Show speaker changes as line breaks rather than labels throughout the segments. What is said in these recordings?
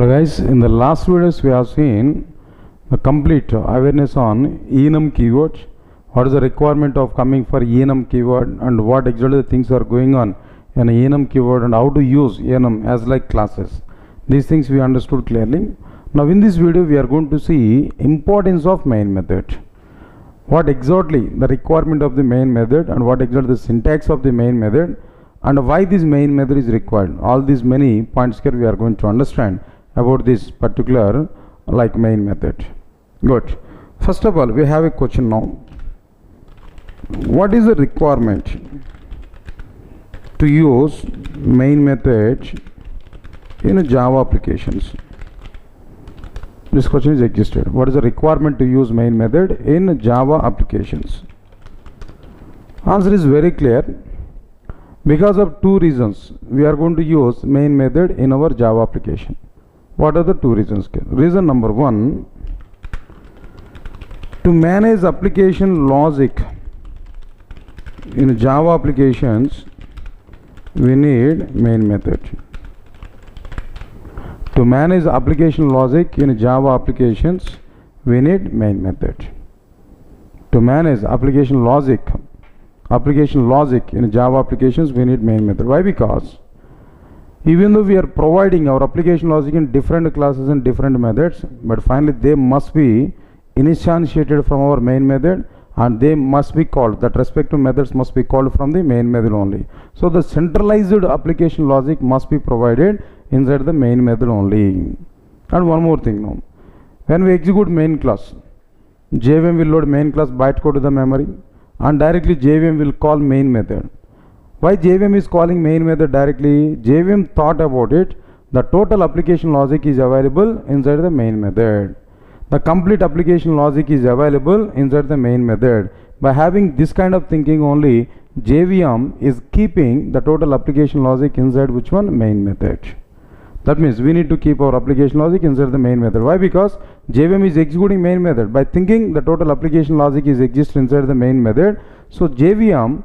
Hello guys, in the last videos we have seen the complete awareness on enum keywords. What is the requirement of coming for enum keyword and what exactly the things are going on in enum keyword and how to use enum as like classes. These things we understood clearly. Now in this video we are going to see importance of main method. What exactly the requirement of the main method and what exactly the syntax of the main method and why this main method is required. All these many points here we are going to understand about this particular like main method. Good. First of all, we have a question now. What is the requirement to use main method in Java applications? This question is existed. What is the requirement to use main method in Java applications? Answer is very clear. Because of two reasons, we are going to use main method in our Java application. What are the two reasons? Reason number one, to manage application logic in Java applications, we need main method. To manage application logic in Java applications, we need main method. To manage application logic in Java applications, we need main method. Why? Because even though we are providing our application logic in different classes and different methods, but finally they must be instantiated from our main method and they must be called, that respective methods must be called from the main method only. So the centralized application logic must be provided inside the main method only. And one more thing now, when we execute main class, JVM will load main class bytecode to the memory and directly JVM will call main method. Why JVM is calling main method directly? JVM thought about it. The total application logic is available inside the main method. The complete application logic is available inside the main method. By having this kind of thinking only, JVM is keeping the total application logic inside which one? Main method. That means we need to keep our application logic inside the main method. Why? Because JVM is executing main method. By thinking the total application logic is exists inside the main method. So JVM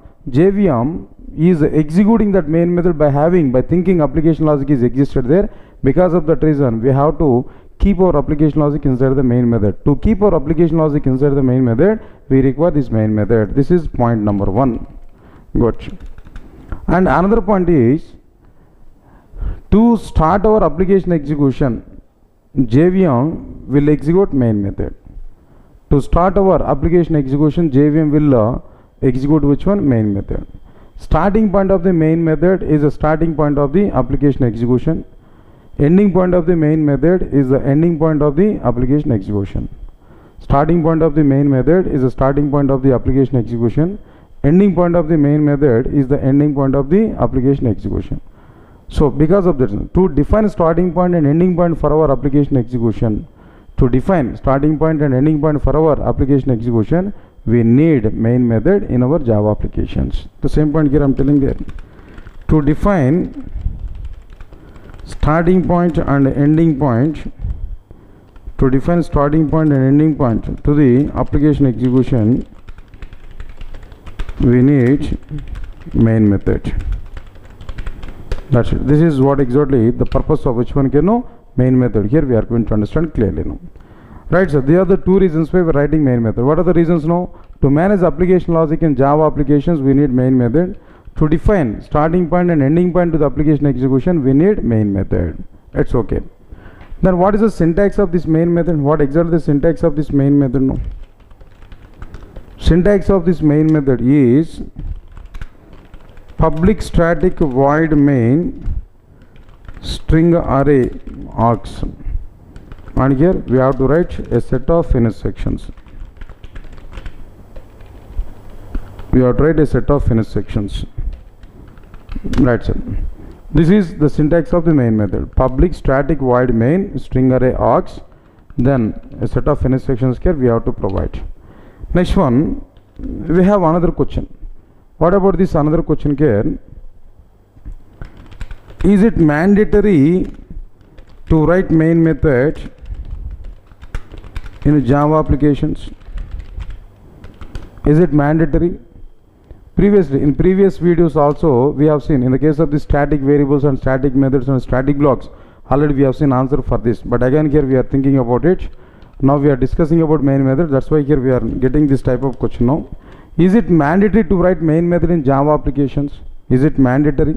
is executing that main method by thinking application logic is existed there. Because of that reason, we have to keep our application logic inside the main method. To keep our application logic inside the main method, we require this main method. This is point number one. Good. And another point is, to start our application execution, JVM will execute main method. To start our application execution, JVM will execute which one? Main method. Starting point of the main method is the starting point of the application execution. Ending point of the main method is the ending point of the application execution. Starting point of the main method is the starting point of the application execution. Ending point of the main method is the ending point of the application execution. So because of this, to define starting point and ending point for our application execution, we need main method in our Java applications. The same point here I am telling there. To define starting point and ending point, to the application execution, we need main method. That's it. This is what exactly the purpose of which one can know main method. Here we are going to understand clearly now. Right, so there are the two reasons why we are writing main method. What are the reasons now? To manage application logic in Java applications, we need main method. To define starting point and ending point to the application execution, we need main method. It's okay. Then what is the syntax of this main method? What exactly the syntax of this main method now? Syntax of this main method is public static void main string array args. And here we have to write a set of finish sections. Right, sir. This is the syntax of the main method. Public static void main string array args. Then a set of finish sections here we have to provide. Next one, we have another question. What about this another question here? Is it mandatory to write main method in Java applications? Is it mandatory? Previously, in previous videos also, we have seen in the case of the static variables and static methods and static blocks, Already we have seen answer for this, but again here we are thinking about it. Now we are discussing about main method. That's why here we are getting this type of question now. Is it mandatory to write main method in Java applications? Is it mandatory?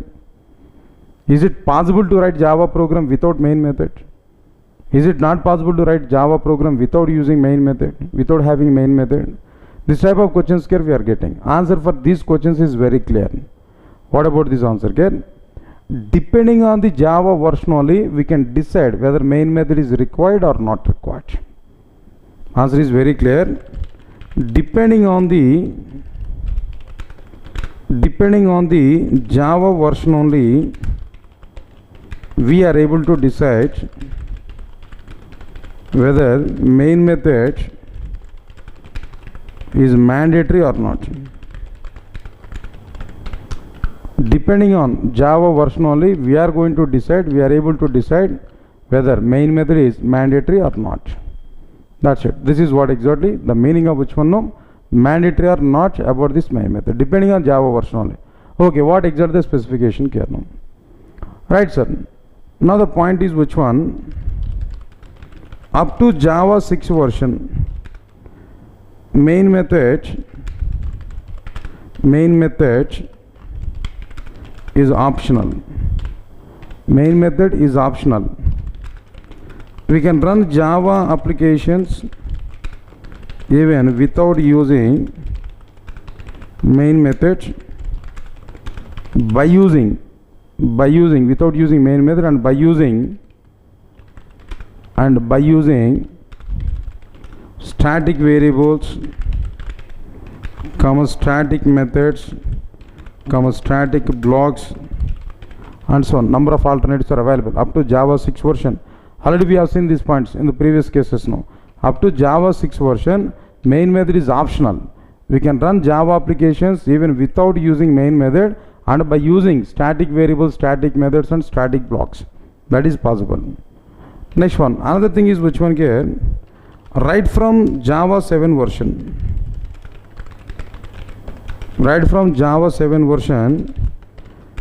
Is it possible to write Java program without main method? Is it not possible to write Java program without using main method, without having main method? This type of questions here we are getting. Answer for these questions is very clear. What about this answer here? Depending on the Java version only, we can decide whether main method is required or not required. Answer is very clear. Depending on the Java version only, we are able to decide whether main method is mandatory or not. Depending on Java version only, we are able to decide whether main method is mandatory or not. That's it. This is what exactly the meaning of which one no mandatory or not about this main method, depending on Java version only. Okay, what exactly the specification here now? Right, sir. Now the point is which one? Up to Java 6 version, main method is optional. Main method is optional. We can run Java applications even without using main method by using without using main method and by using static variables, static methods, static blocks, and so on. Number of alternatives are available up to Java 6 version. Already we have seen these points in the previous cases now. Up to Java 6 version, main method is optional. We can run Java applications even without using main method and by using static variables, static methods, and static blocks. That is possible. Next one. Another thing is which one here? Right from Java 7 version. Right from Java 7 version,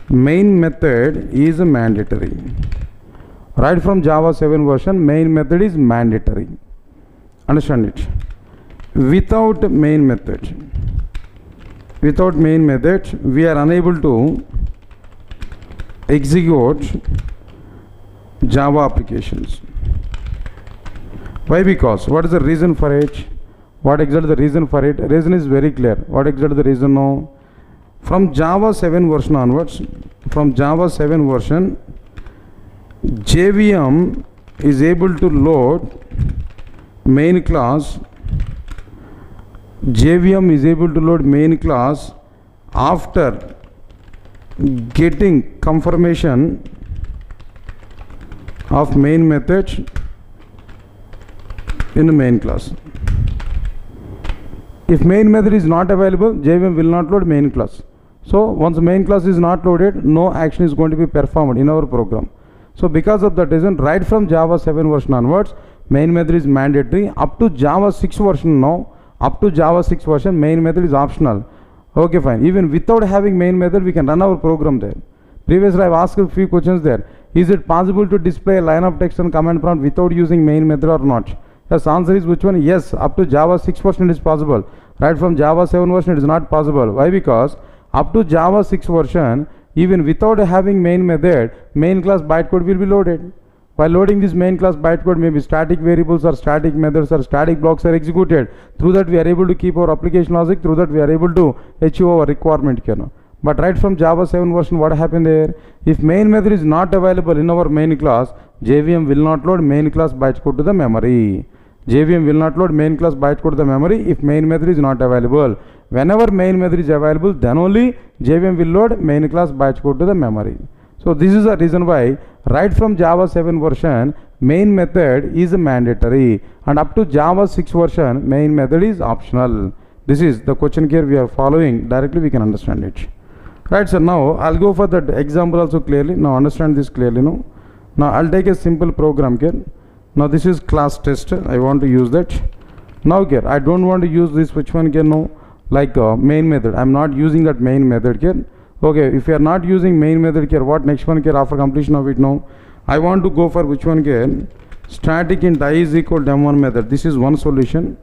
main method is mandatory. Right from Java 7 version, main method is mandatory. Understand it. Without main method, we are unable to execute Java applications. Why? Because what is the reason for it? What exactly the reason for it? Reason is very clear. What exactly the reason now? From Java 7 version onwards, from Java 7 version, JVM is able to load main class. JVM is able to load main class after getting confirmation of main method in the main class. If main method is not available, JVM will not load main class. So once the main class is not loaded, no action is going to be performed in our program. So because of that reason, right from Java 7 version onwards, main method is mandatory. Up to Java 6 version now, up to Java 6 version, main method is optional. Okay, fine. Even without having main method, we can run our program there. Previously, I have asked a few questions there. Is it possible to display a line of text and command prompt without using main method or not? Yes, answer is which one? Yes, up to Java 6 version it is possible. Right from Java 7 version it is not possible. Why? Because up to Java 6 version, even without having main method, main class bytecode will be loaded. While loading this main class bytecode, maybe static variables or static methods or static blocks are executed. Through that we are able to keep our application logic. Through that we are able to achieve our requirement here now. But right from Java 7 version, what happened there? If main method is not available in our main class, JVM will not load main class bytecode to the memory. JVM will not load main class bytecode to the memory if main method is not available. Whenever main method is available, then only JVM will load main class bytecode to the memory. So this is the reason why right from Java 7 version, main method is mandatory, and up to Java 6 version, main method is optional. This is the question here we are following. Directly we can understand it. Right, so now I'll go for that example also clearly. Now understand this clearly now. Now I'll take a simple program here. Now this is class test. I want to use that. Now here I don't want to use this which one here now, like main method. I'm not using that main method here. Okay, if you are not using main method here, what next one here after completion of it now? I want to go for which one here? Static int I is equal to m1 method. This is one solution.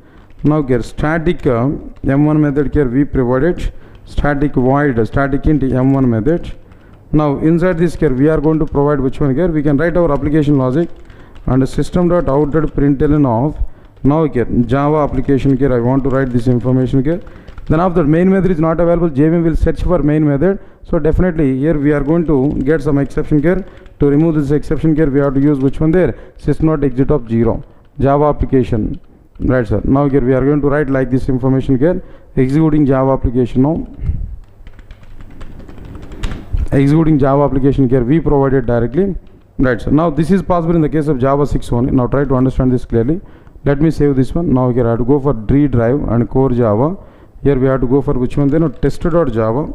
Now here static m1 method here we provided static void static int m1 method. Now inside this here we are going to provide which one here? We can write our application logic and system.out.println of. Now here Java application here I want to write this information here. Then after main method is not available, JVM will search for main method. So definitely here we are going to get some exception here. To remove this exception here we have to use which one there? System.exit of 0. Java application. Right sir. Now here we are going to write like this information here. Executing Java application now. Executing Java application here we provided directly. Right sir. Now this is possible in the case of Java 6 only. Now try to understand this clearly. Let me save this one. Now here I have to go for D drive and core Java. Here we have to go for which one then? Test.java.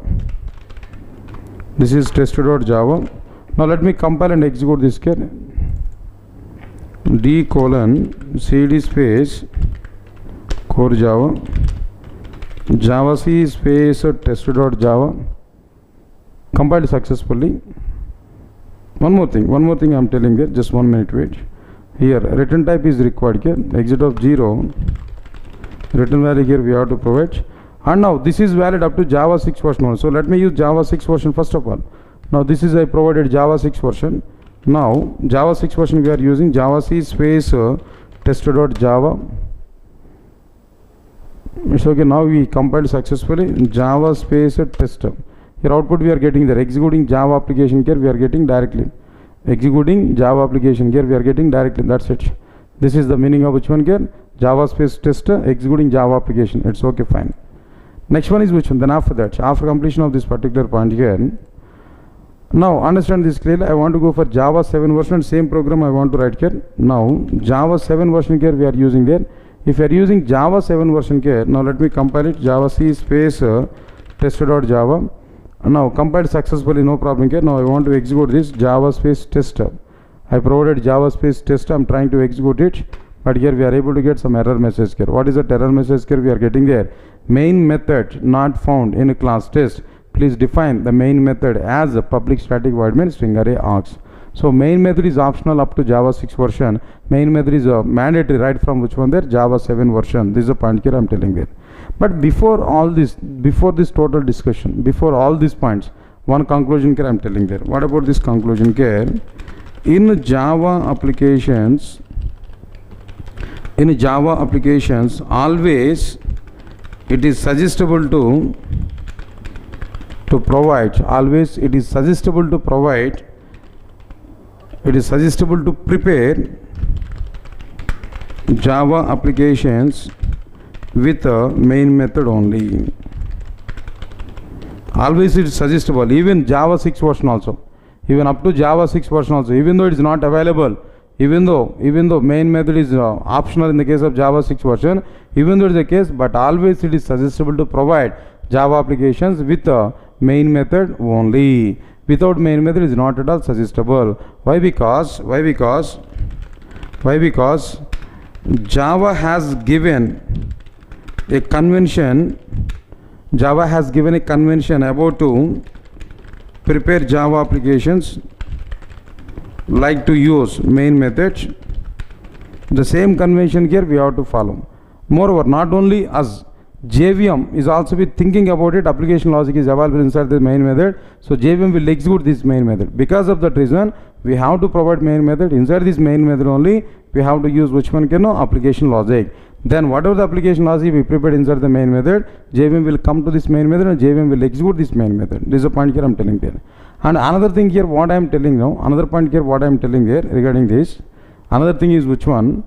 This is test.java. Now let me compile and execute this here. D:/cd space core Java. Java C space test.java. Compiled successfully. One more thing I am telling here. Just 1 minute wait. Here return type is required here. Exit of 0. Return value here we have to provide. And now this is valid up to Java 6 version also. So let me use Java 6 version first of all. Now this is I provided Java 6 version. Now Java 6 version we are using Java C space test.java. It's okay. Now we compiled successfully Java space test. Here output we are getting there. Executing Java application here we are getting directly. Executing Java application here we are getting directly. That's it. This is the meaning of which one here? Java space test executing Java application. It's okay, fine. Next one is which one? Then after that, after completion of this particular point here. Now understand this clearly. I want to go for Java 7 version. Same program I want to write here. Now Java 7 version here we are using there. If you are using Java 7 version here, now let me compile it. Java C space test.java. Now compiled successfully, no problem here. Now I want to execute this Java space test. I provided Java space test. I am trying to execute it, but here we are able to get some error message here. What is the error message here we are getting there? Main method not found in class test. Please define the main method as a public static void main string array args. So main method is optional up to Java 6 version. Main method is mandatory right from which one there? Java 7 version. This is a point here I am telling there. But before all this, before this total discussion, before all these points, one conclusion here I am telling there. What about this conclusion here? In Java applications, always it is suggestible to provide, always it is suggestible to provide, it is suggestible to prepare Java applications with a main method only. Always it is suggestible, even Java 6 version also, even up to Java 6 version also, even though it is not available, even though main method is optional in the case of Java 6 version, even though it is the case, but always it is suggestible to provide Java applications with a main method only. Without main method is not at all suggestible. Why? Because Java has given a convention. Java has given a convention about to prepare Java applications like to use main methods. The same convention here we have to follow. Moreover, not only us, JVM is also be thinking about it. Application logic is available inside the main method. So JVM will execute this main method. Because of that reason, we have to provide main method. Inside this main method only, we have to use which one? Application logic. Then whatever the application logic we prepared inside the main method, JVM will come to this main method and JVM will execute this main method. This is a point here I am telling there. And another thing here what I am telling now, another point here what I am telling here regarding this, another thing is which one?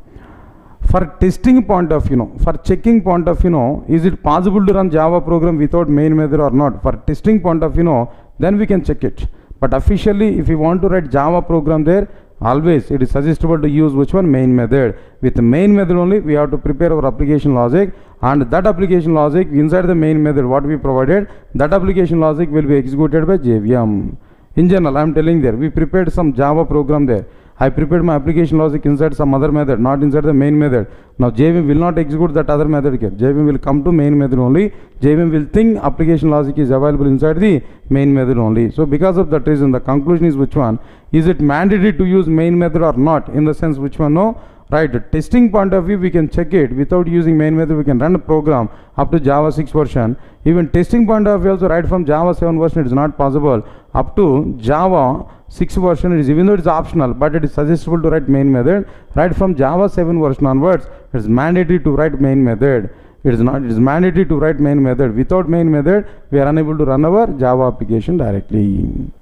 For testing point of view, for checking point of view, is it possible to run Java program without main method or not? For testing point of view, then we can check it. But officially, if you want to write Java program there, always it is suggestible to use which one? Main method. With the main method only, we have to prepare our application logic, and that application logic inside the main method what we provided, that application logic will be executed by JVM. In general, I am telling there, we prepared some Java program there. I prepared my application logic inside some other method, not inside the main method. Now JVM will not execute that other method here. JVM will come to main method only. JVM will think application logic is available inside the main method only. So because of that reason, the conclusion is which one? Is it mandatory to use main method or not? In the sense which one? No. Right, testing point of view, we can check it without using main method. We can run a program up to Java 6 version. Even testing point of view also, right from Java 7 version, it is not possible. Up to Java 6 version, it is, even though it is optional, but it is suggestible to write main method. Right from Java 7 version onwards, it is mandatory to write main method. It is not. It is mandatory to write main method. Without main method, we are unable to run our Java application directly.